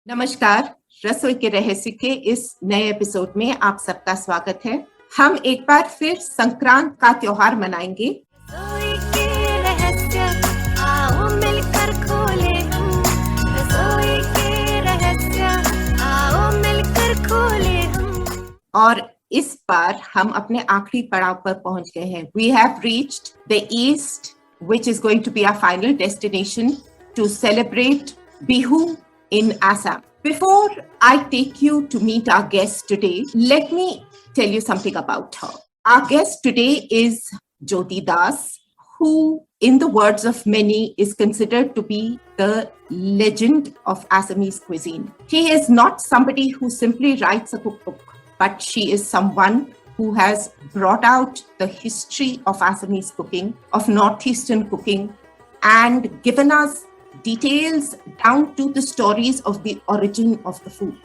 नमस्कार, रसोई के रहस्य के इस नए एपिसोड में आप सबका स्वागत है। हम एक बार फिर संक्रांत का त्योहार मनाएंगे। रसोई के रहस्य आओ मिलकर खोले हम। रसोई के रहस्य आओ मिलकर खोले हम। और इस बार हम अपने आखिरी पड़ाव पर पहुंच गए हैं। We have reached the East, which is going to be our final destination to celebrate Bihu in Assam. Before I take you to meet our guest today, let me tell you something about her. Our guest today is Jyoti Das, who, in the words of many, is considered to be the legend of Assamese cuisine. She is not somebody who simply writes a cookbook, but she is someone who has brought out the history of Assamese cooking, of Northeastern cooking, and given us details down to the stories of the origin of the food.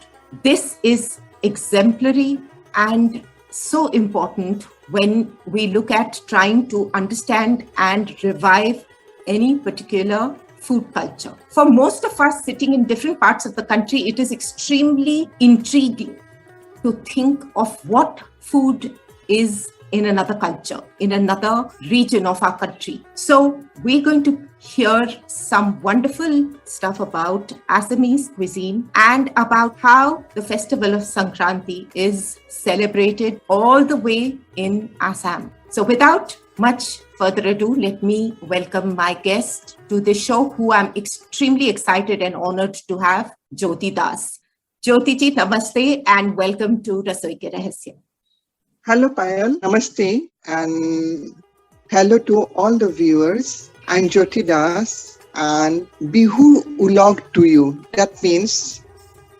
This is exemplary and so important when we look at trying to understand and revive any particular food culture. For most of us sitting in different parts of the country, it is extremely intriguing to think of what food is in another culture, in another region of our country. So we're going to hear some wonderful stuff about Assamese cuisine and about how the festival of Sankranti is celebrated all the way in Assam. So without much further ado, let me welcome my guest to the show, who I'm extremely excited and honored to have, Jyoti Das. Jyoti ji, namaste and welcome to Rasoi Ke Rahasya. Hello Payal, namaste, and hello to all the viewers. I'm Jyoti Das and Bihu Ulog to you. That means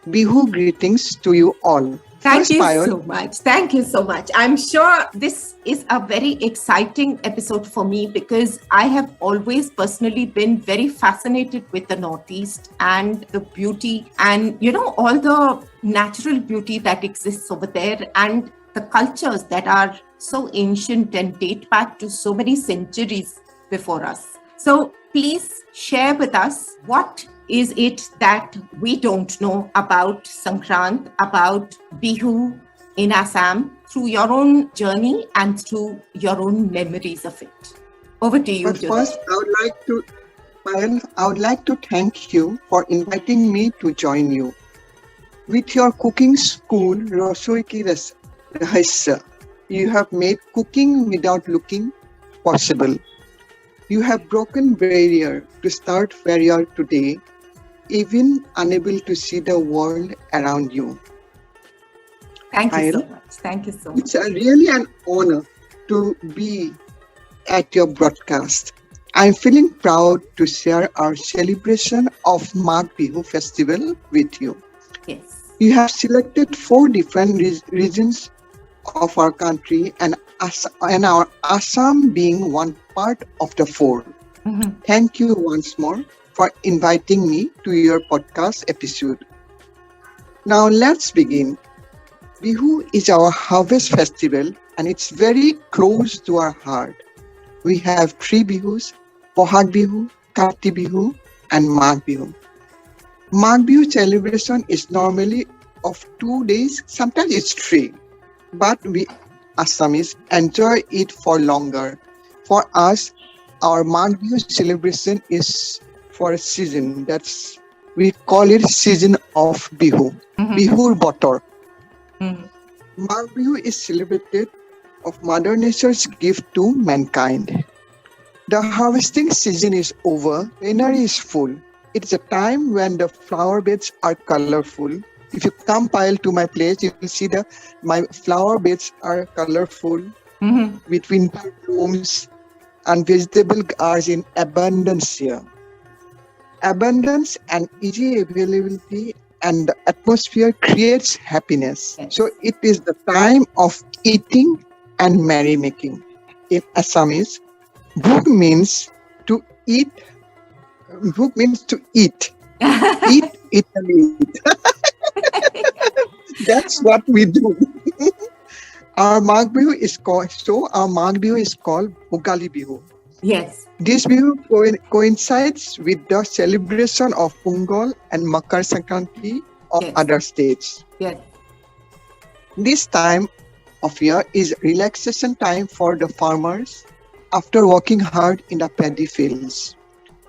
Bihu greetings to you all. Thank you Payal. so much. Thank you so much. I'm sure this is a very exciting episode for me because I have always personally been very fascinated with the Northeast and the beauty and, all the natural beauty that exists over there and the cultures that are so ancient and date back to so many centuries before us. So please share with us, what is it that we don't know about Sankrant, about Bihu in Assam, through your own journey and through your own memories of it. Over to you, But Jyoti. first, I would like to thank you for inviting me to join you. With your cooking school, Rasoi Ki Rahasya, you have made cooking without looking possible. You have broken barrier to start where you are today, even unable to see the world around you. Thank you so Payal, much. Thank you so much. it's really an honor to be at your broadcast. I'm feeling proud to share our celebration of Magh Bihu festival with you. Yes. You have selected 4 different regions of our country, and our Assam being one part of the 4. Mm-hmm. Thank you once more for inviting me to your podcast episode. Now let's begin. Bihu is our harvest festival and it's very close to our heart. We have 3 Bihus: Bhogali Bihu, Karti Bihu and Magh Bihu. Magh Bihu celebration is normally of 2 days, sometimes it's 3. But we Assamese enjoy it for longer. For us, our Magh Bihu celebration is for a season. We call it season of Bihu. Mm-hmm. Bihur Botor. Mm-hmm. Magh Bihu is celebrated of Mother Nature's gift to mankind. The harvesting season is over. Greenery is full. It's a time when the flower beds are colorful. If you come to my place, you will see my flower beds are colorful, Mm-hmm. with winter blooms, and vegetable are in abundance here. Abundance and easy availability and the atmosphere creates happiness. Yes. So it is the time of eating and merrymaking. In Assamese, bhuk means to eat. Bhuk means to eat. Eat, Italy. That's what we do. Our Magh Bihu is called Bhogali Bihu. Yes. This Bihu coincides with the celebration of Pongal and Makar Sankranti of Yes. other states. Yes. This time of year is relaxation time for the farmers after working hard in the paddy fields.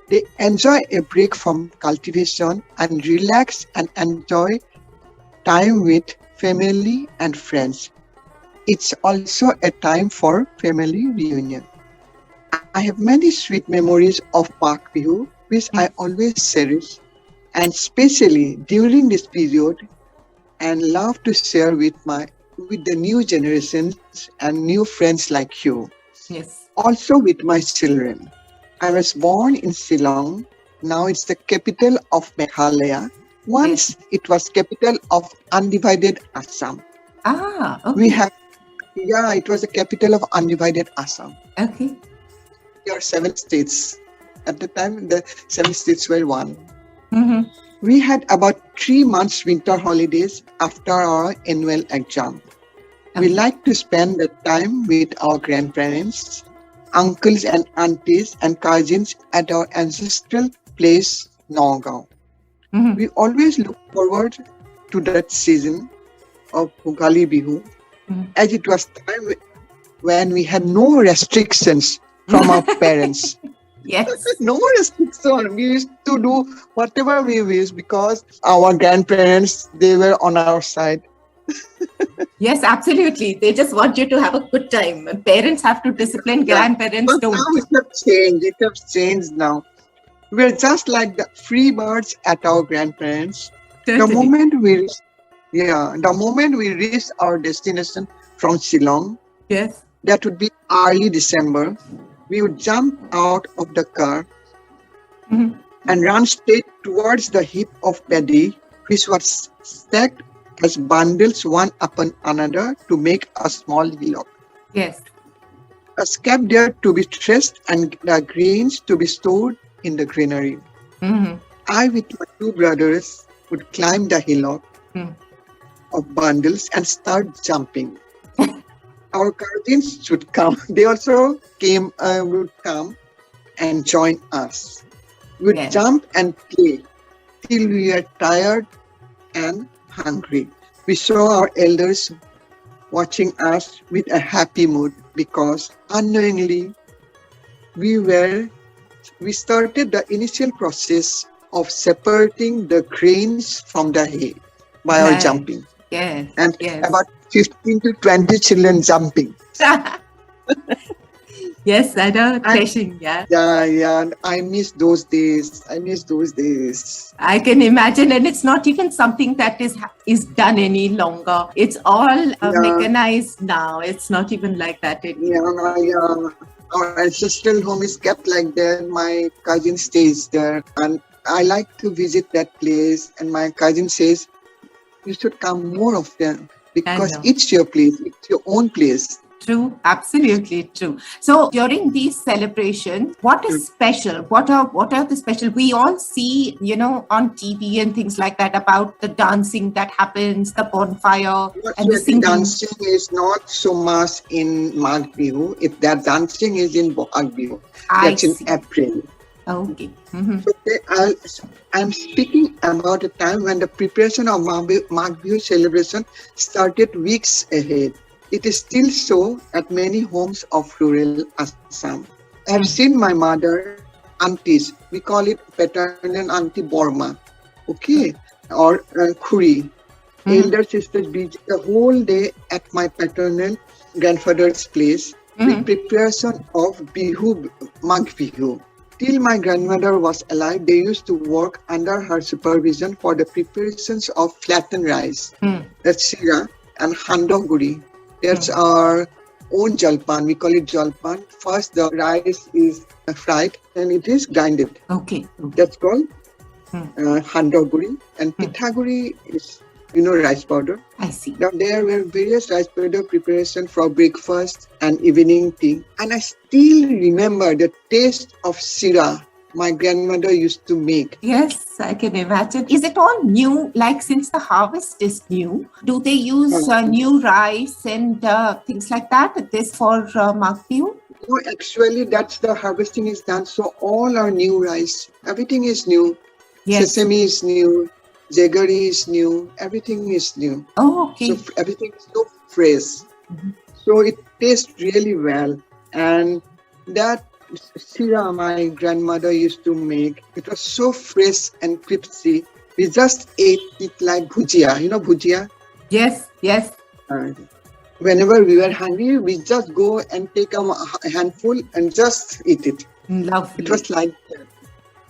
They enjoy a break from cultivation and relax and enjoy time with family and friends. It's also a time for family reunion. I have many sweet memories of Magh Bihu, which I always cherish, and especially during this period, and love to share with the new generations and new friends like you. Yes. Also with my children. I was born in Shillong. Now it's the capital of Meghalaya. Once it was capital of undivided Assam. Ah, okay. We have, it was the capital of undivided Assam. Okay. There are 7 states. At the time, the 7 states were one. Mm-hmm. We had about 3 months winter holidays after our annual exam. We Okay. like to spend the time with our grandparents, uncles and aunties and cousins at our ancestral place, Nagaon. Mm-hmm. We always look forward to that season of Bhogali Bihu, as it was time when we had no restrictions from our parents. Yes. No restriction. We used to do whatever we wish because our grandparents, they were on our side. Yes, absolutely. They just want you to have a good time. Parents have to discipline, grandparents But now don't. it has changed. It has changed now. We're just like the free birds at our grandparents. The Totally. moment we reach our destination from Shillong, Yes. that would be early December, we would jump out of the car Mhm. and run straight towards the heap of paddy, which was stacked as bundles one upon another to make a small hillock. Yes. A scape there to be threshed and the grains to be stored in the granary. Mm-hmm. I, with my 2 brothers, would climb the hillock Hmm. of bundles and start jumping. Our cousins should come. They also would come and join us. We'd Yes. jump and play till we are tired and hungry. We saw our elders watching us with a happy mood because unknowingly we started the initial process of separating the grains from the hay by our Right. jumping. Yes. And Yes. about 15 to 20 children jumping. Yes, I know. Crashing. Yeah. Yeah. I miss those days. I can imagine, and it's not even something that is done any longer. It's all mechanized now. It's not even like that anymore. Yeah. Our ancestral home is kept like that. My cousin stays there, and I like to visit that place. And my cousin says, you should come more often because know. it's your place. It's your own place. True, absolutely true. So during these celebrations, what is special? What are the special? We all see, on TV and things like that about the dancing that happens, the bonfire, and the singing. Dancing is not so much in Magh Bihu. If that dancing is in Bhogali Bihu, that's in April. Okay. Mm-hmm. So I'm speaking about a time when the preparation of Magh Bihu celebration started weeks ahead. It is still so at many homes of rural Assam. I have seen my mother, aunties, we call it paternal auntie Borma, okay, or Khuri, elder sisters busy the whole day at my paternal grandfather's place with preparation of Magh Bihu. Till my grandmother was alive, they used to work under her supervision for the preparations of flattened rice, that's sira, and handoguri. That's our own jalpan. We call it jalpan. First, the rice is fried and it is grinded. Okay. That's called handoguri. And pithaguri is, rice powder. I see. Now, there were various rice powder preparation for breakfast and evening tea. And I still remember the taste of sira my grandmother used to make. Yes, I can imagine. Is it all new? Like since the harvest is new, do they use new rice and things like that? This for Magh Bihu? No, actually, that's the harvesting is done. So all our new rice, everything is new. Yes. Sesame is new. Jaggery is new. Everything is new. Oh, okay. So everything is so fresh. Mhm. So it tastes really well. And that sira my grandmother used to make, it was so fresh and crispy. We just ate it like bhujia. You know bhujia? Yes, yes. Uh, Whenever we were hungry, we just go and take a handful and just eat it. Lovely. It was like that.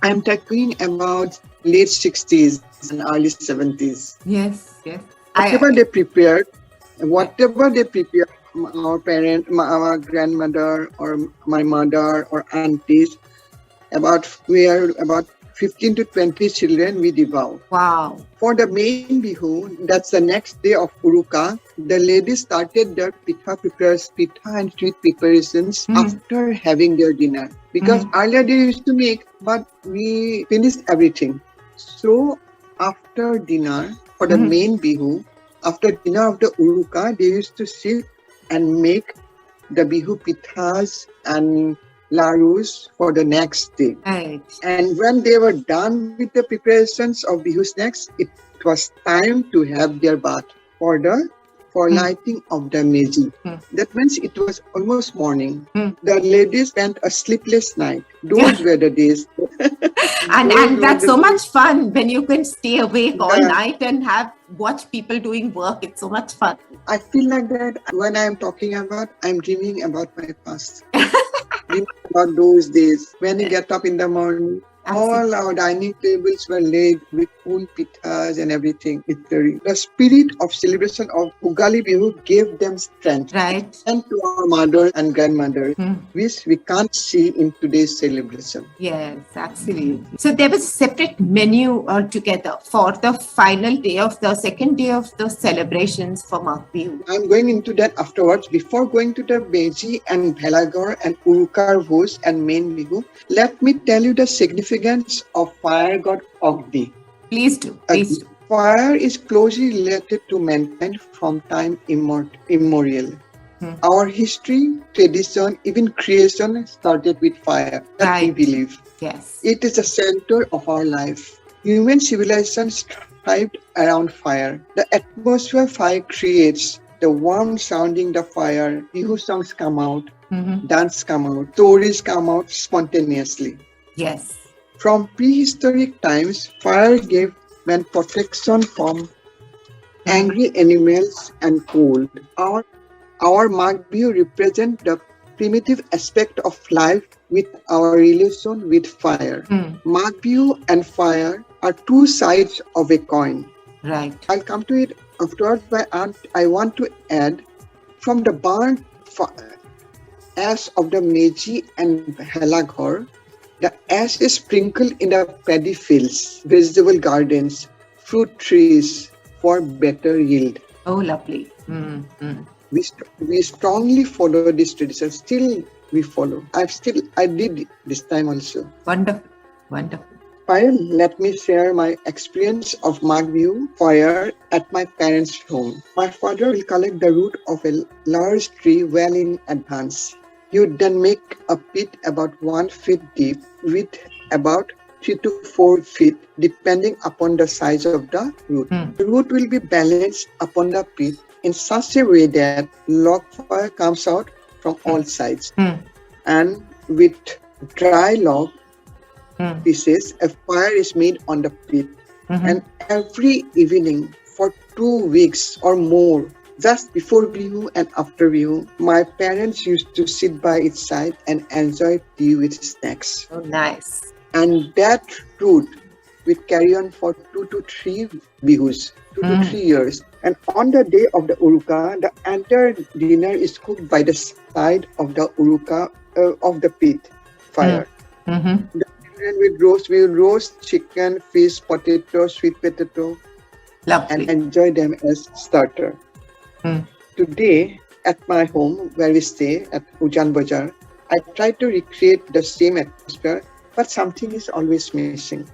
I'm talking about late 60s and early 70s. Yes, yes. Whatever they prepared, our parent, our grandmother or my mother or aunties, we are about 15 to 20 children we devour. Wow. For the main Bihu, that's the next day of Uruka, the ladies started their pitha and sweet preparations after having their dinner. Because earlier they used to make, but we finished everything. So after dinner, for the main Bihu, after dinner of the Uruka, they used to sit and make the Bihu pithas and larus for the next day. Right. And when they were done with the preparations of Bihu snacks, it was time to have their bath for lighting of the meji. That means it was almost morning. The ladies spent a sleepless night. Those were the days. And that's so much fun when you can stay awake all Yeah. night and watch people doing work. It's so much fun. I feel like that when I am talking about, I'm dreaming about my past. Dreaming about those days when you get up in the morning. All our dining tables were laid with full pithas and everything. The spirit of celebration of Bhogali Bihu gave them strength. Right. And to our mothers and grandmothers, which we can't see in today's celebration. Yes, absolutely. So there was a separate menu altogether for the final day of the second day of the celebrations for Magh Bihu. I'm going into that afterwards. Before going to the Beji and Bhelagor and Urukar Bhoj and main Bihu, let me tell you the significance of fire god Agni. Please do. Please do. Fire is closely related to mankind from time immemorial. Our history, tradition, even creation started with fire. That we believe. Yes. It is the center of our life. Human civilization thrived around fire. The atmosphere fire creates, the warmth surrounding the fire, Bihu songs come out, dance come out, stories come out spontaneously. Yes. From prehistoric times, fire gave man protection from angry animals and cold. Our Magh Bihu represent the primitive aspect of life with our relation with fire. Magh Bihu and fire are two sides of a coin. Right. I'll come to it afterwards, but I want to add, from the burnt ash of the Meji and Bhelagor, the ash is sprinkled in the paddy fields, vegetable gardens, fruit trees for better yield. Oh, lovely. We strongly follow this tradition. Still, we follow. I did this time also. Wonderful. Wonderful. Fire, let me share my experience of Magh Bihu fire at my parents' home. My father will collect the root of a large tree well in advance. He would then make a pit about 1 foot deep with about 3 to 4 feet depending upon the size of the root. The root will be balanced upon the pit in such a way that log fire comes out from all sides. And with dry log pieces, a fire is made on the pit. And every evening for 2 weeks or more, just before Bihu and after Bihu, my parents used to sit by its side and enjoy tea with snacks. Oh, nice. And that route would carry on for 2 to 3 Bihus, 2 to 3 years. And on the day of the Uruka, the entire dinner is cooked by the side of the Uruka of the pit fire. The children will roast chicken, fish, potato, sweet potato, Lovely. and enjoy them as starter. Today, at my home where we stay at Ujan Bazaar, I try to recreate the same atmosphere, but something is always missing.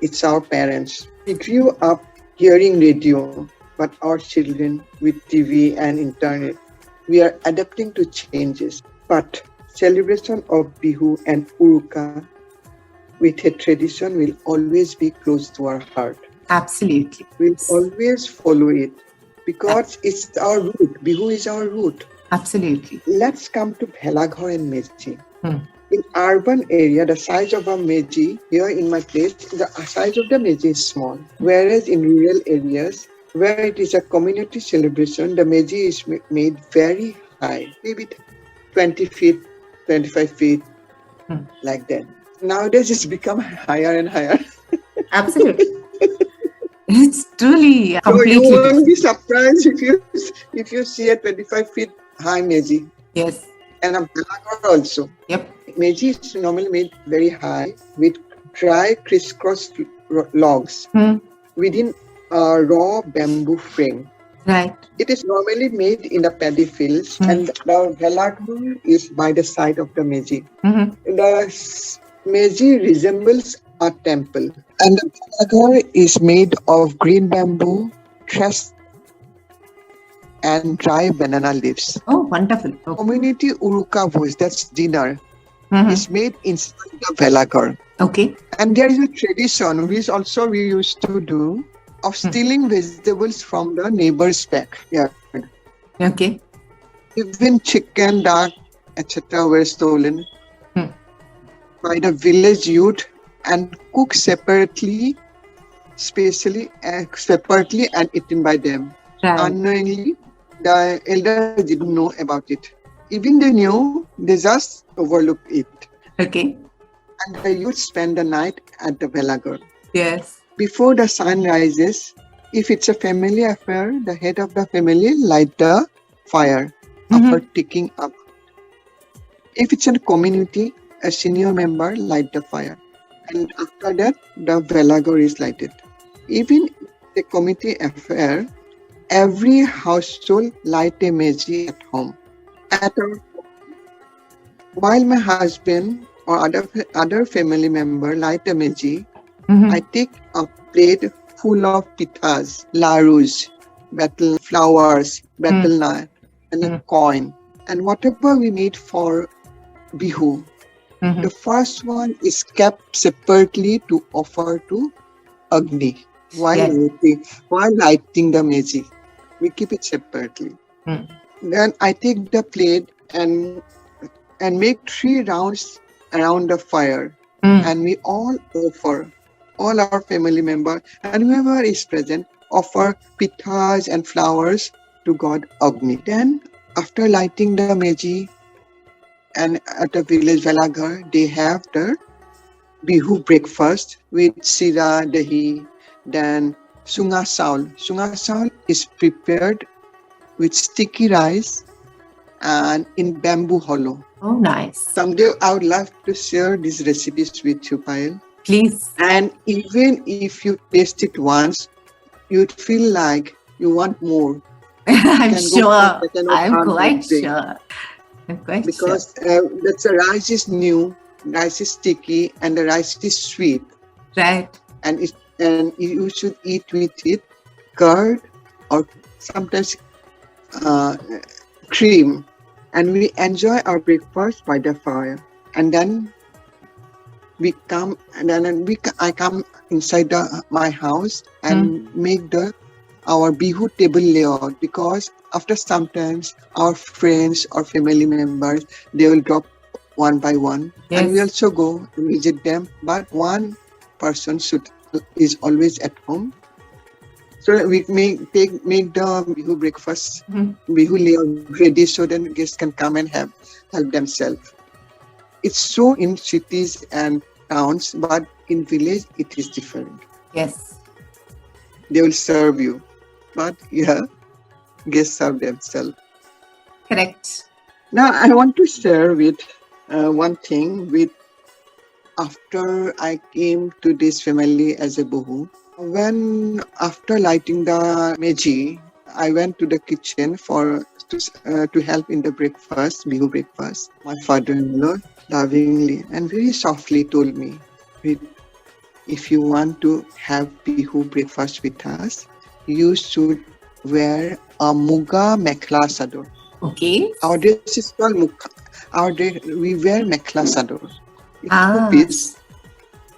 It's our parents. We grew up hearing radio, but our children with TV and internet, we are adapting to changes. But celebration of Bihu and Uruka with a tradition will always be close to our heart. Absolutely. We'll always follow it because it's our root. Bihu is our root. Absolutely. Let's come to Bhelaghar and Meji. Hmm. In urban area, the size of a Meji, here in my place, the size of the Meji is small. Whereas in rural areas, where it is a community celebration, the Meji is made very high, maybe 20 feet, 25 feet, like that. Nowadays, it's become higher and higher. Absolutely. It's truly So completely you won't different. be surprised if you see a 25 feet high Meji Yes. and a Bhelaghar also. Yep. Meji is normally made very high with dry crisscross logs within a raw bamboo frame. Right. It is normally made in the paddy fields and the Bhelaghar is by the side of the Meji. The Meji resembles a temple and the Bhelaghar is made of green bamboo, thresh and dry banana leaves. Oh, wonderful. Okay. Community Uruka Bhoj, that's dinner, is made inside the Bhelaghar. Okay. And there is a tradition which also we used to do of stealing vegetables from the neighbor's backyard. Okay. Even chicken, duck, etc. were stolen by the village youth and cooked separately and eaten by them. Right. Unknowingly, the elders didn't know about it. Even they knew, they just overlooked it. Okay. And the youth spend the night at the Bhelaghar. Yes. Before the sun rises, if it's a family affair, the head of the family light the fire after taking up. If it's a community, a senior member light the fire. And after that, the Bhelaghar is lighted. Even a committee affair, every household light a Meji at home. While my husband or other family member light a Meji, I take a plate full of pithas, larus, betel flowers, betel nut, and a coin. And whatever we need for Bihu, the first one is kept separately to offer to Agni while lighting the Meji. We keep it separately. Then I take the plate and make 3 rounds around the fire, and we all offer, all our family members and whoever is present, offer pithas and flowers to God Agni. Then after lighting the Meji and at the village Bhelaghar, they have the Bihu breakfast with sira, dahi, then sunga saul. Sunga saul is prepared with sticky rice and in bamboo hollow. Oh, nice. Someday I would love to share these recipes with you, Payal. Please. And even if you taste it once, you'd feel like you want more. I'm can go sure. for second or I'm third quite day. sure. I'm quite Because sure. the rice is new, rice is sticky, and the rice is sweet. Right. And you should eat with it curd or sometimes cream. And we enjoy our breakfast by the fire. And then we come, I come inside my house and make our Bihu table layout, because after sometimes our friends or family members, they will drop one by one. Yes. And we also go to visit them, but one person is always at home. So we make the Bihu breakfast, Bihu layout ready, so then guests can come and help themselves. It's so in cities and towns, but in village it is different. Yes. They will serve you, but guests serve themselves. Correct. Now I want to share with one thing. After I came to this family as a Bohu, when after lighting the Meji, I went to the kitchen to help in the breakfast, Bihu breakfast. My father-in-law lovingly and very softly told me, if you want to have Bihu breakfast with us, you should wear a Muga Mekhla Sador. Okay. Our dress is called we wear mekhla sador. It's Ah, two-piece,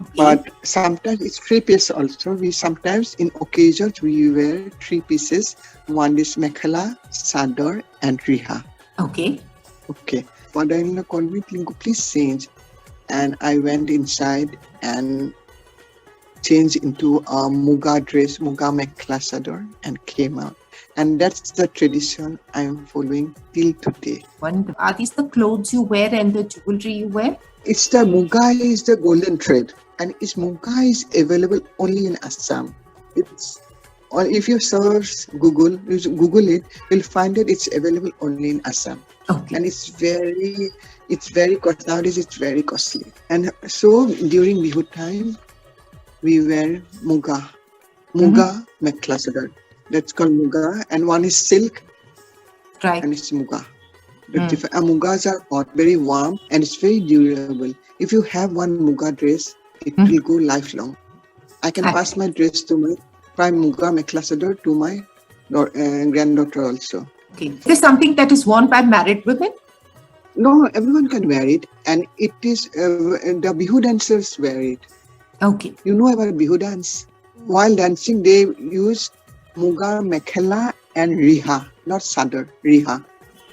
okay. but sometimes it's three-piece also. We sometimes in occasions we wear three pieces. One is mekhla, sador, and riha. Okay. Okay. Mother-in-law called me, Tinku, please change. And I went inside and changed into a muga dress, muga mekhla sador, and came out. And that's the tradition I am following till today. Wonderful. Are these the clothes you wear and the jewelry you wear? It's the muga is the golden thread, and its muga is available only in Assam. It's or if you search Google, it, you'll find that it's available only in Assam. Okay. And it's very nowadays it's very costly. And so during Bihu time, we wear muga mekhla sador. That's called muga, and one is silk, Right. and it's muga. Mugas are hot, very warm, and it's very durable. If you have one muga dress, it will go lifelong. I can pass my dress to my muga mekhla sador to my granddaughter also. Okay. Is this something that is worn by married women? No, everyone can wear it, and it is the Bihu dancers wear it. Okay. You know about Bihu dance? While dancing, they use muga mekhela and riha, not sador, riha.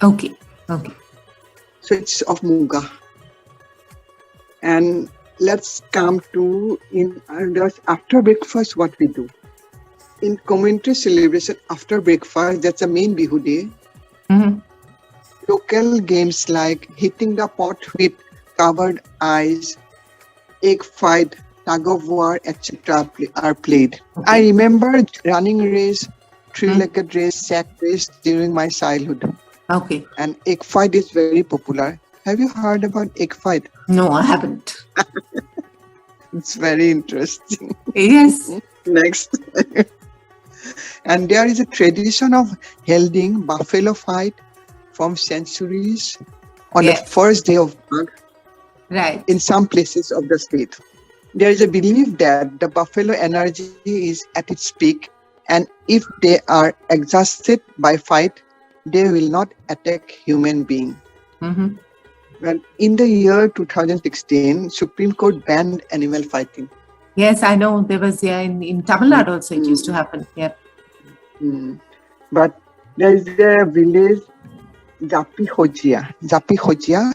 Okay. Okay. So it's of muga. And let's come to after breakfast what we do. In community celebration after breakfast, that's the main Bihu day. Mm-hmm. Local games like hitting the pot with covered eyes, egg fight, tug of war, etc. are played. Okay. I remember running race, three-legged race, sack race during my childhood. Okay. And egg fight is very popular. Have you heard about egg fight? No, I haven't. It's very interesting. Yes. Next. And there is a tradition of holding buffalo fight from centuries on the first day of Magh. Right. In some places of the state. There is a belief that the buffalo energy is at its peak, and if they are exhausted by fight, they will not attack human being. Mm-hmm. Well, in the year 2016, Supreme Court banned animal fighting. Yes, I know. There was in Tamil Nadu also it used to happen. Yeah. But there is a village, Japi Hojia,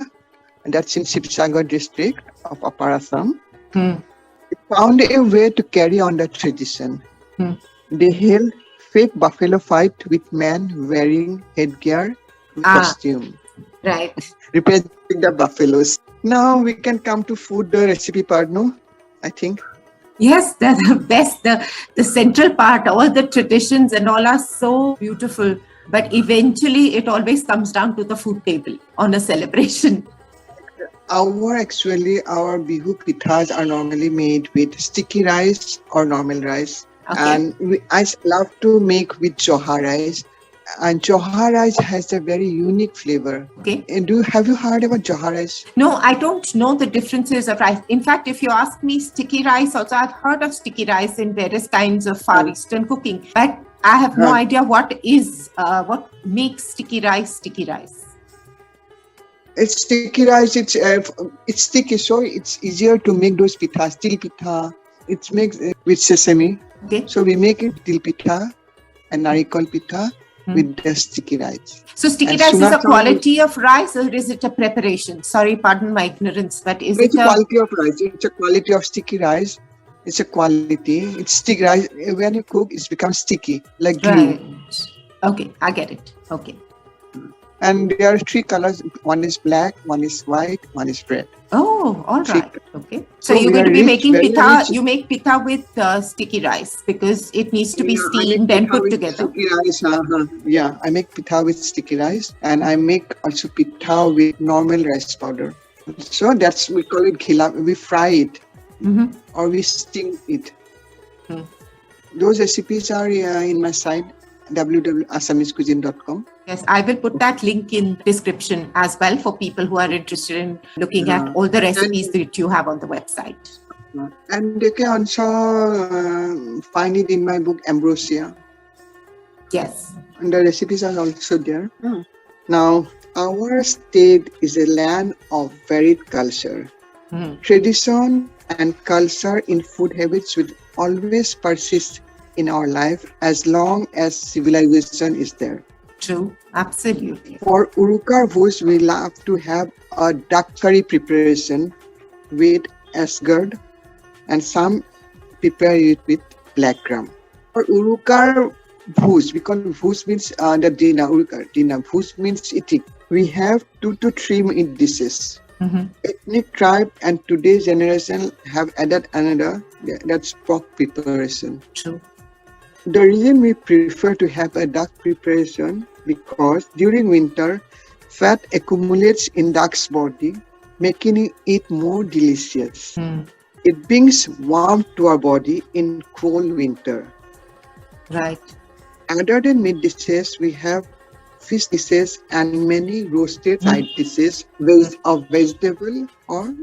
and that's in Sibsagar district of Upper Assam. They found a way to carry on the tradition. They held fake buffalo fight with men wearing headgear costume. Right. Representing the buffaloes. Now we can come to food, the recipe part, no? I think. Yes, the best, the central part, all the traditions and all are so beautiful. But eventually it always comes down to the food table on a celebration. Our Bihu pithas are normally made with sticky rice or normal rice. Okay. And I love to make with joha rice. And joha rice has a very unique flavor. Okay. And have you heard about joha rice? No, I don't know the differences of rice. In fact, if you ask me sticky rice, also I've heard of sticky rice in various kinds of Far Eastern cooking, but I have no idea what makes sticky rice sticky rice. It's sticky rice. It's sticky, so it's easier to make those pithas. Til pitha. It's made with sesame. Okay. So we make it til pitha and narikol pitha with the sticky rice. So sticky rice is a quality of rice, or is it a preparation? Sorry, pardon my ignorance, but It's a quality of rice. It's a quality of sticky rice. It's a quality. It's sticky rice. When you cook, it becomes sticky, like glue. Right. Okay, I get it. Okay. And there are three colors. One is black, one is white, one is red. Oh, all right. Okay. So So you're we going are to be rich, making very pitha. rich. You make pitha with sticky rice because it needs to be Yeah, I make steamed and pitha put with together. Sticky rice. Yeah, I make pitha with sticky rice, and I make also pitha with normal rice powder. So we call it khila. We fry it or we steam it. Those recipes are in my site www.assamescuisine.com. Yes, I will put that link in description as well for people who are interested in looking at all the recipes that you have on the website. And they can also find it in my book Ambrosia. Yes. And the recipes are also there. Now, Our state is a land of varied culture. Tradition and culture in food habits will always persist in our life as long as civilization is there. True. Absolutely. For Urukar Bhuj, we love to have a duck curry preparation with asgard, and some prepare it with black gram. For Urukar Bhuj, because Bhuj means the dinner, Urukar dinner, Bhuj means eating. We have 2 to 3 meat dishes. Ethnic tribe and today's generation have added another, that's pork preparation. True. The reason we prefer to have a duck preparation because during winter, fat accumulates in duck's body, making it more delicious. It brings warmth to our body in cold winter. Right. Other than meat dishes, we have fish dishes and many roasted side dishes of vegetable, or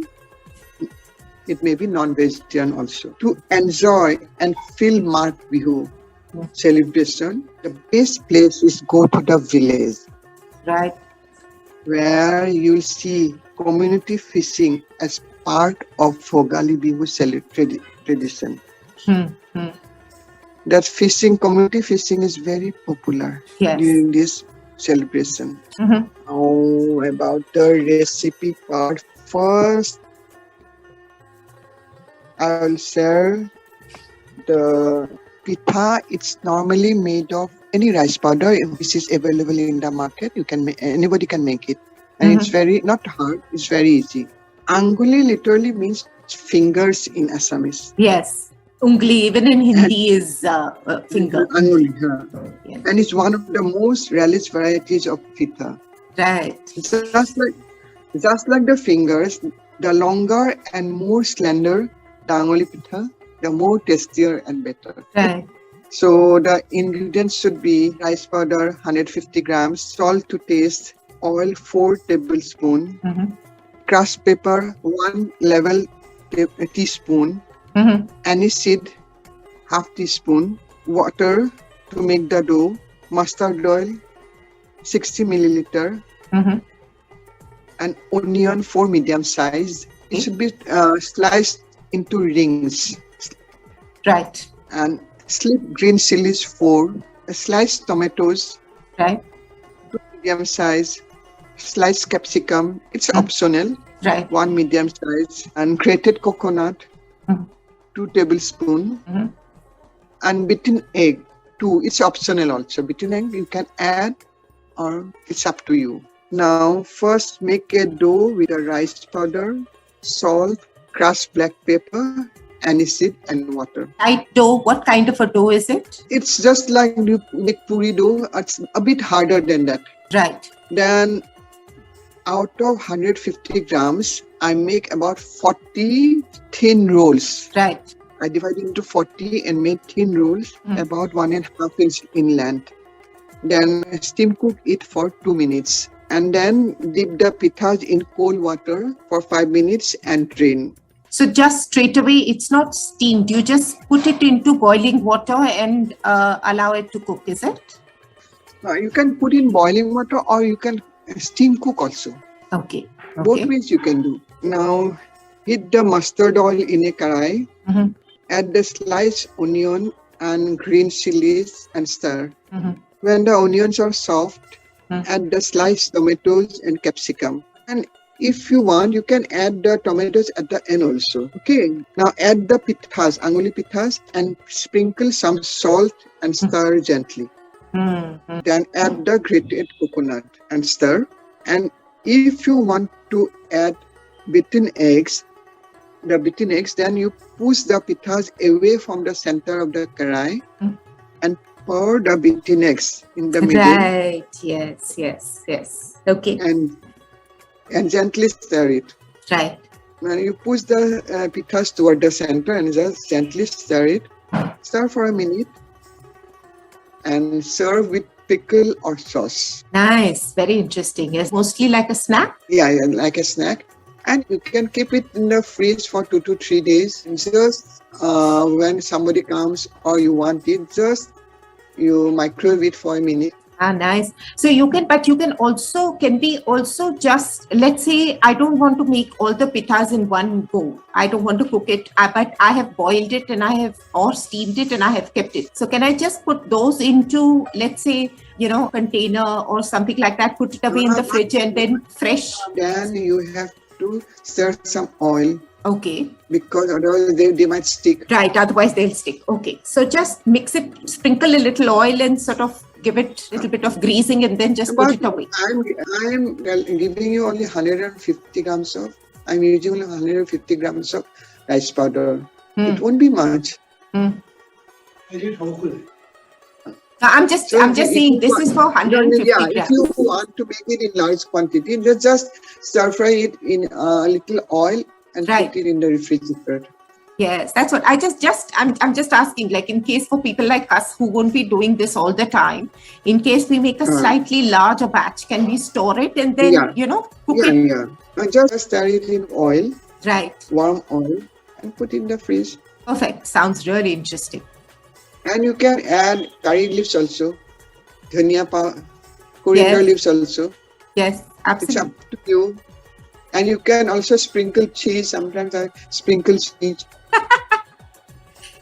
it may be non-vegetarian also. To enjoy and feel Magh Bihu celebration, the best place is go to the village. Right. Where you'll see community fishing as part of Bhogali Bihu tradition. That fishing, community fishing is very popular during this celebration. Now about the recipe part. First, I will share the pitha. It's normally made of any rice powder which is available in the market. You can anybody can make it, and it's very not hard. It's very easy. Anguli literally means fingers in Assamese. Yes. Ungli, even in Hindi, is finger. Anguli, Yes. and it's one of the most rarest varieties of pitha. Right. Just like the fingers, the longer and more slender the anguli pitha, the more tastier and better. Right. So the ingredients should be rice powder 150 grams, salt to taste, oil 4 tablespoons, crushed pepper 1 level teaspoon, anise seed half teaspoon, water to make the dough, mustard oil 60 milliliter, and onion 4 medium size. It should be sliced into rings. Right. And slip green chilies 4, sliced tomatoes, Right. 2 medium size, sliced capsicum, it's optional, Right. 1 medium size, and grated coconut, 2 tablespoons, and beaten egg, 2, it's optional also. Beaten egg you can add or it's up to you. Now first make a dough with a rice powder, salt, crushed black pepper, anise seed and water. Light dough. What kind of a dough is it? It's just like you make puri dough. It's a bit harder than that. Right. Then out of 150 grams, I make about 40 thin rolls. Right. I divide into 40 and make thin rolls about 1.5 inch in length. Then steam cook it for 2 minutes. And then dip the pithas in cold water for 5 minutes and drain. So just straight away, it's not steamed. You just put it into boiling water and allow it to cook, is it? You can put in boiling water or you can steam cook also. Okay. Both ways you can do. Now heat the mustard oil in a karai. Add the sliced onion and green chilies and stir. When the onions are soft, add the sliced tomatoes and capsicum. And if you want, you can add the tomatoes at the end also. Okay. Now add the pithas, anguli pithas, and sprinkle some salt and stir gently. Then add the grated coconut and stir. And if you want to add beaten eggs, then you push the pithas away from the center of the karai and pour the beaten eggs in the middle. Right. Yes. Okay. And gently stir it. Right. Now you push the pithas toward the center and just gently stir it. Stir for a minute and serve with pickle or sauce. Nice. Very interesting. It's mostly like a snack. Yeah, like a snack. And you can keep it in the fridge for 2 to 3 days. Just when somebody comes or you want it, just you microwave it for a minute. Ah, nice. So you can, but you can also, can we also just, let's say I don't want to make all the pittas in one go. I don't want to cook it, but I have boiled it and I have, or steamed it and I have kept it. So can I just put those into, let's say, container or something like that, put it away in the fridge and then fresh? Then you have to stir some oil Okay. because otherwise they might stick. Right, otherwise they'll stick. Okay, so just mix it, sprinkle a little oil and sort of give it a little bit of greasing and then just put it away. I'm giving you only 150 grams of, I'm using only 150 grams of rice powder. It won't be much. I'm just saying this is for 150 Yeah, grams. if you want to make it in large quantity, just stir fry it in a little oil and Right. put it in the refrigerator. Yes, that's what I'm just asking, like in case for people like us who won't be doing this all the time, in case we make a slightly larger batch, can we store it and then, cook it? Yeah. Just stir it in oil, Right. warm oil, and put in the fridge. Perfect. Sounds really interesting. And you can add curry leaves also, coriander Yes. leaves also. Yes, It's absolutely. up to you. And you can also sprinkle cheese. Sometimes I sprinkle cheese.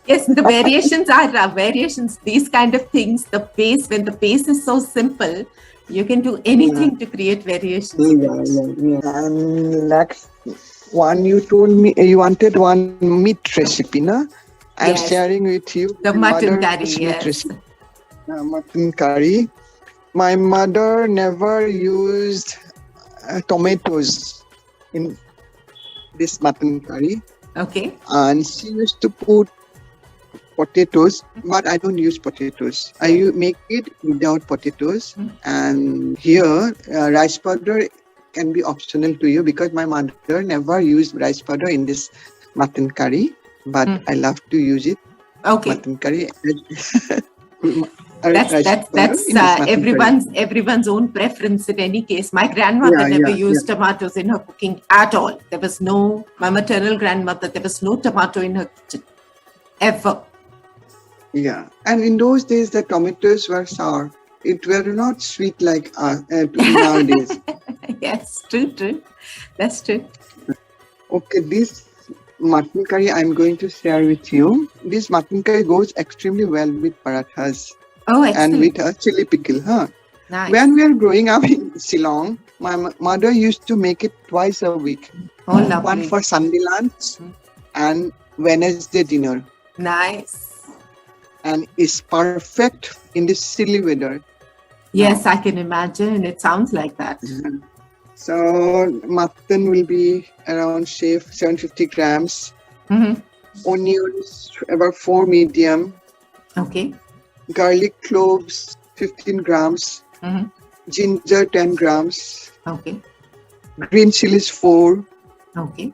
Yes, the variations are variations. These kind of things, when the base is so simple, you can do anything to create variations. Yeah. And next one, you told me you wanted one meat recipe, na? I'm Yes. sharing with you The my mutton mother's curry, meat yes. recipe. Mutton curry. My mother never used tomatoes in this mutton curry, Okay. and she used to put potatoes, but I don't use potatoes. I make it without potatoes. And here, rice powder can be optional to you because my mother never used rice powder in this mutton curry, but I love to use it. Okay. Mutton curry. That's rice powder that's in this mutton curry. everyone's own preference in any case. My grandmother never used tomatoes in her cooking at all. There was no, my maternal grandmother, there was no tomato in her kitchen ever. Yeah, and in those days the tomatoes were sour. It were not sweet like nowadays. Yes, true. That's true. Okay, this mutton curry I'm going to share with you. This mutton curry goes extremely well with parathas Oh, and excellent. with a chili pickle. Nice. When we were growing up in Shillong, my mother used to make it twice a week. Oh, lovely. One for Sunday lunch and Wednesday dinner. Nice. And it's perfect in this chilly weather. Yes, I can imagine. It sounds like that. So mutton will be around 750 grams. Onions about 4 medium. Okay. Garlic cloves 15 grams. Ginger 10 grams. Okay. Green chilies 4. Okay.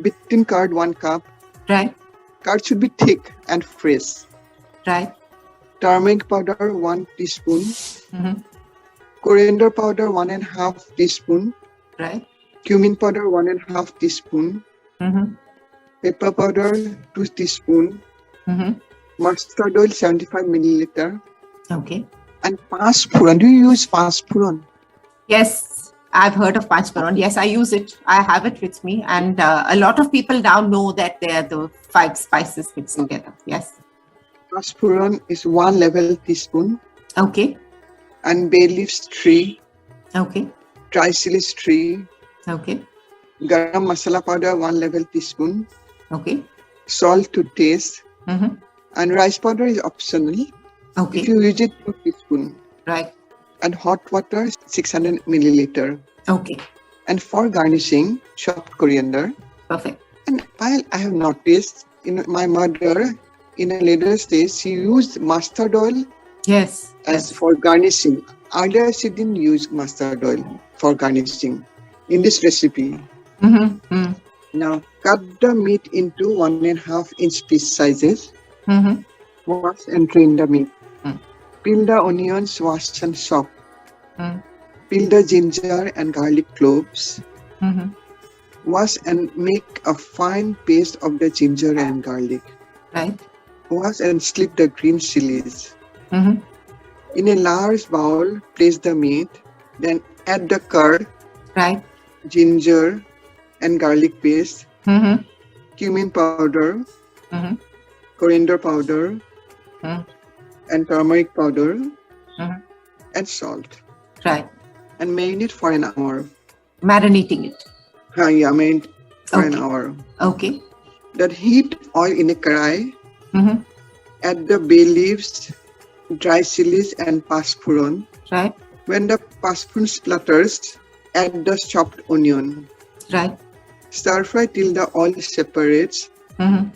Beaten curd 1 cup. Right. Curd should be thick and fresh. Right. Turmeric powder 1 teaspoon. Coriander powder 1.5 teaspoon. Right. Cumin powder 1.5 teaspoon. Pepper powder 2 teaspoon. Mustard oil 75 milliliter. Okay. And paspuran. Do you use paspuran? Yes, I've heard of Panchparan. Yes, I use it. I have it with me. And a lot of people now know that they are the 5 spices mixed together. Yes. Paspuran is 1 level teaspoon. Okay. And bay leaves 3. Okay. Dry chilies 3. Okay. Garam masala powder 1 level teaspoon. Okay. Salt to taste. And rice powder is optional. Okay. If you use it, 2 teaspoon. Right. And hot water 600 milliliter. Okay. And for garnishing, chopped coriander. Perfect. And while I have noticed in my mother, in a later stage, she used mustard oil Yes. as for garnishing. Earlier, she didn't use mustard oil for garnishing in this recipe. Now, cut the meat into 1.5 inch piece sizes. Wash and drain the meat. Peel the onions, wash and chop. Peel the ginger and garlic cloves. Wash and make a fine paste of the ginger and garlic. Right. Wash and slip the green chilies. In a large bowl, place the meat, then add the curd, Right. ginger, and garlic paste, Mm-hmm. cumin powder, Mm-hmm. coriander powder, Mm. and turmeric powder, Mhm. and salt, Right. and marinate for an hour. Marinating it. Yeah, marinate for an Okay. hour. Okay. Then heat oil in a karai, Mm-hmm. add the bay leaves, dry chilies, and paspuron. Right. When the paspuron splutters, add the chopped onion. Right. Stir fry till the oil separates Mm-hmm.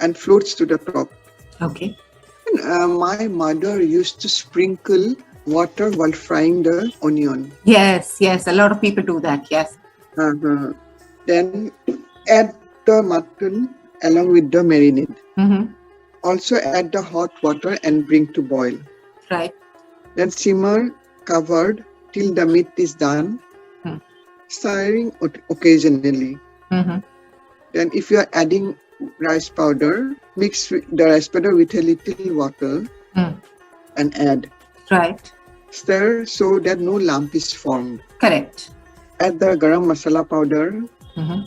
and floats to the top. Okay. And, my mother used to sprinkle water while frying the onion. Yes. Yes. A lot of people do that. Yes. Uh-huh. Then add the mutton along with the marinade. Mm-hmm. Also add the hot water and bring to boil. Right. Then simmer covered till the meat is done, Hmm. stirring occasionally. Mm-hmm. Then if you are adding rice powder, mix the rice powder with a little water Hmm. and add. Right. Stir so that no lump is formed. Correct. Add the garam masala powder, Mm-hmm.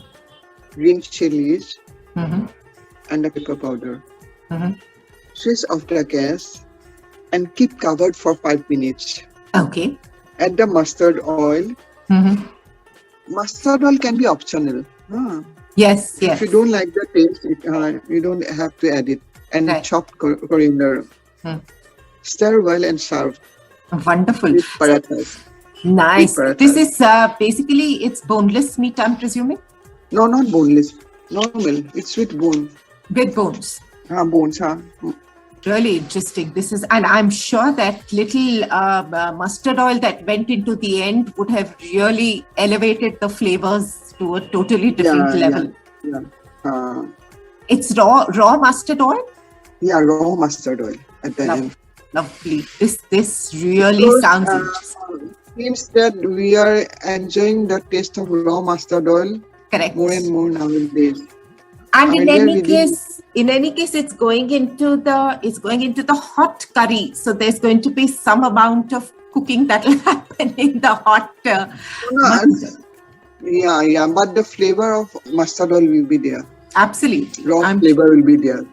green chilies, Mm-hmm. and the pepper powder. Mm-hmm. Switch off the gas and keep covered for 5 minutes. Okay. Add the mustard oil. Mm-hmm. Mustard oil can be optional. Yes. If Yes. you don't like the taste, you don't have to add it. And Right. chopped coriander. Hmm. Stir well and serve Wonderful. with parathas. Nice. With This parathas. is basically it's boneless meat, I'm presuming, No, not boneless. Normal. It's with bone. with bones. Bones. Really interesting. This is, and I'm sure that little mustard oil that went into the end would have really elevated the flavors to a totally different level. Yeah. Uh, It's raw mustard oil. yeah, raw mustard oil at the Love- end. Lovely. This really Because, sounds interesting. Seems that we are enjoying the taste of raw mustard oil Correct. more and more nowadays. And in earlier any we didn't- case, it's going into the hot curry. So there's going to be some amount of cooking that will happen in the hot. Mustard. Yeah, but the flavor of mustard oil will be there. Absolutely. Raw flavor will be there.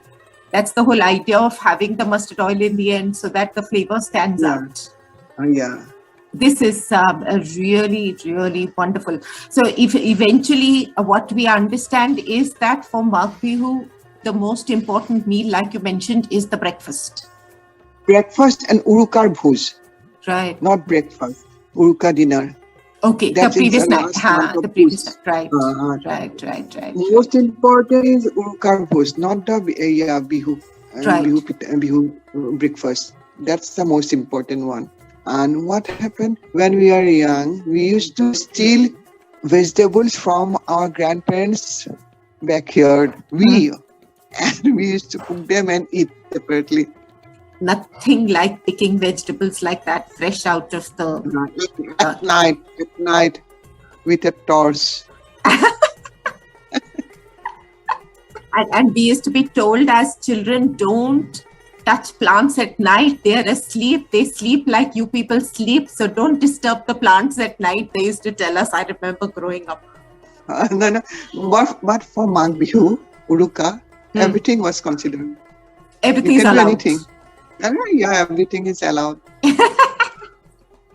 That's the whole idea of having the mustard oil in the end, so that the flavor stands Yeah. out. Yeah. This is a really, really wonderful. So if eventually what we understand is that for Magh Bihu, the most important meal, like you mentioned, is the breakfast. Breakfast and urukar bhuj, Right. not breakfast. Uruka dinner. Okay. That's the previous in the night. last month of The previous Bhuj. night. Right. Uh-huh. Right. Most important is urukar bhuj, not the bihu. Right. Bihu breakfast. That's the most important one. And what happened when we are young? We used to steal vegetables from our grandparents' backyard. And we used to cook them and eat separately. Nothing like picking vegetables like that, fresh out of the. At night, with a torch. And we used to be told as children, don't touch plants at night. They're asleep. They sleep like you people sleep. So don't disturb the plants at night. They used to tell us. I remember growing up. No. But for Magh Bihu, Uruka, everything was considered. Everything You is can do allowed. anything. Yeah, everything is allowed.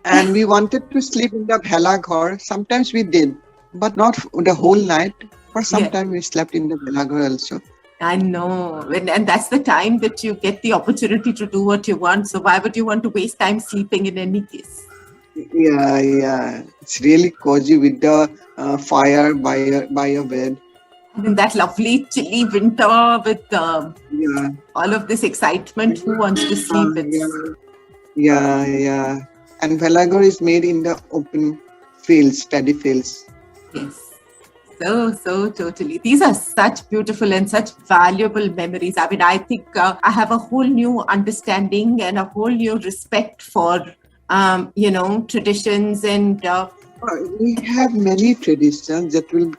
And we wanted to sleep in the bhela ghar. Sometimes we did, but not the whole night. For some Yeah. time we slept in the bhela ghar also. I know. And that's the time that you get the opportunity to do what you want. So why would you want to waste time sleeping in any case? Yeah. It's really cozy with the fire by your bed. And in that lovely chilly winter with Yeah. all of this excitement, who wants to sleep? Yeah. And bhela ghar is made in the open fields, paddy fields. Yes. So totally. These are such beautiful and such valuable memories. I mean, I think I have a whole new understanding and a whole new respect for, traditions and We have many traditions that will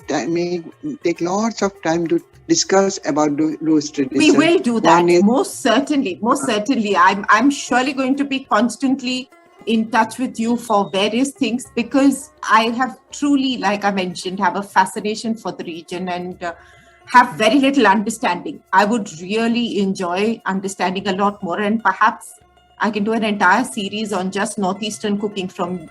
take lots of time to discuss about those traditions. We will do that. One is, Most certainly. Most certainly. I'm surely going to be constantly in touch with you for various things, because I have truly, like I mentioned, have a fascination for the region and have very little understanding. I would really enjoy understanding a lot more, and perhaps I can do an entire series on just Northeastern cooking from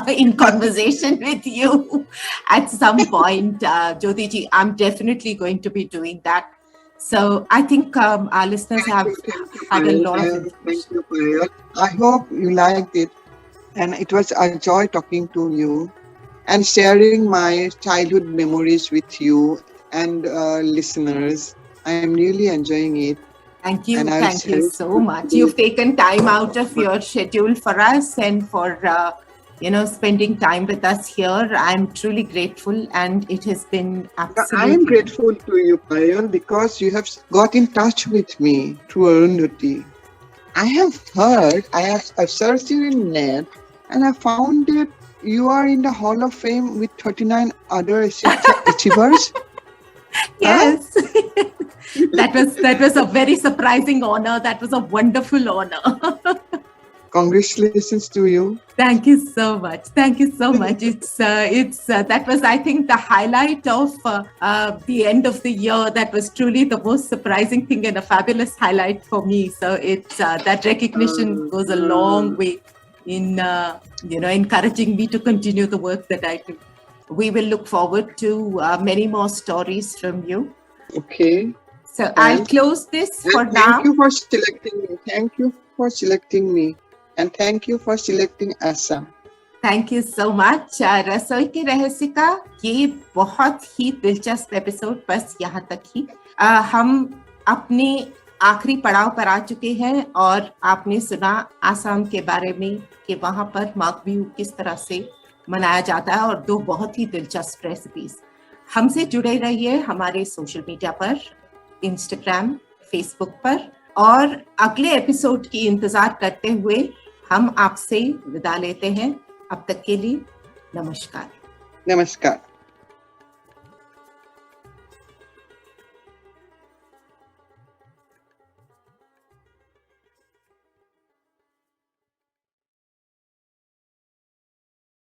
in conversation with you at some point, Jyoti ji. I'm definitely going to be doing that. So I think our listeners have had a lot of information. Thank you, Payal. I hope you liked it, and it was a joy talking to you and sharing my childhood memories with you and listeners. I am really enjoying it. Thank you. And I'll Thank you share it so with much. you. You've taken time out of your schedule for us and for, spending time with us here. I'm truly grateful, and it has been absolutely. I am grateful to you, Payal, because you have got in touch with me through Arundhati. I have heard, I've searched you in net, and I found that you are in the Hall of Fame with 39 other achievers. Yes. That was a very surprising honor. That was a wonderful honor. Congratulations to you. Thank you so much. Thank you so much. It's that was, I think, the highlight of the end of the year. That was truly the most surprising thing and a fabulous highlight for me. So it's that recognition goes a long way in encouraging me to continue the work that I do. We will look forward to many more stories from you. Okay. So I'll close this for now. Thank you for selecting me. Thank you for selecting me. And thank you for selecting Assam. Thank you so much. रसोई के रहस्य का ये बहुत ही दिलचस्प episode बस यहाँ तक ही. हम अपने आखिरी पड़ाव पर आ चुके हैं और आपने सुना आसाम के बारे में कि वहाँ पर माघ बिहू किस तरह से मनाया जाता है और 2 बहुत ही दिलचस्प रेसिपीज. हमसे जुड़े रहिए हमारे सोशल मीडिया पर, इंस्टाग्राम, फेसबुक पर, और अगले एपिसोड की इंतजार करते हुए हम आपसे विदा लेते हैं. अब तक के लिए नमस्कार. Namaskar.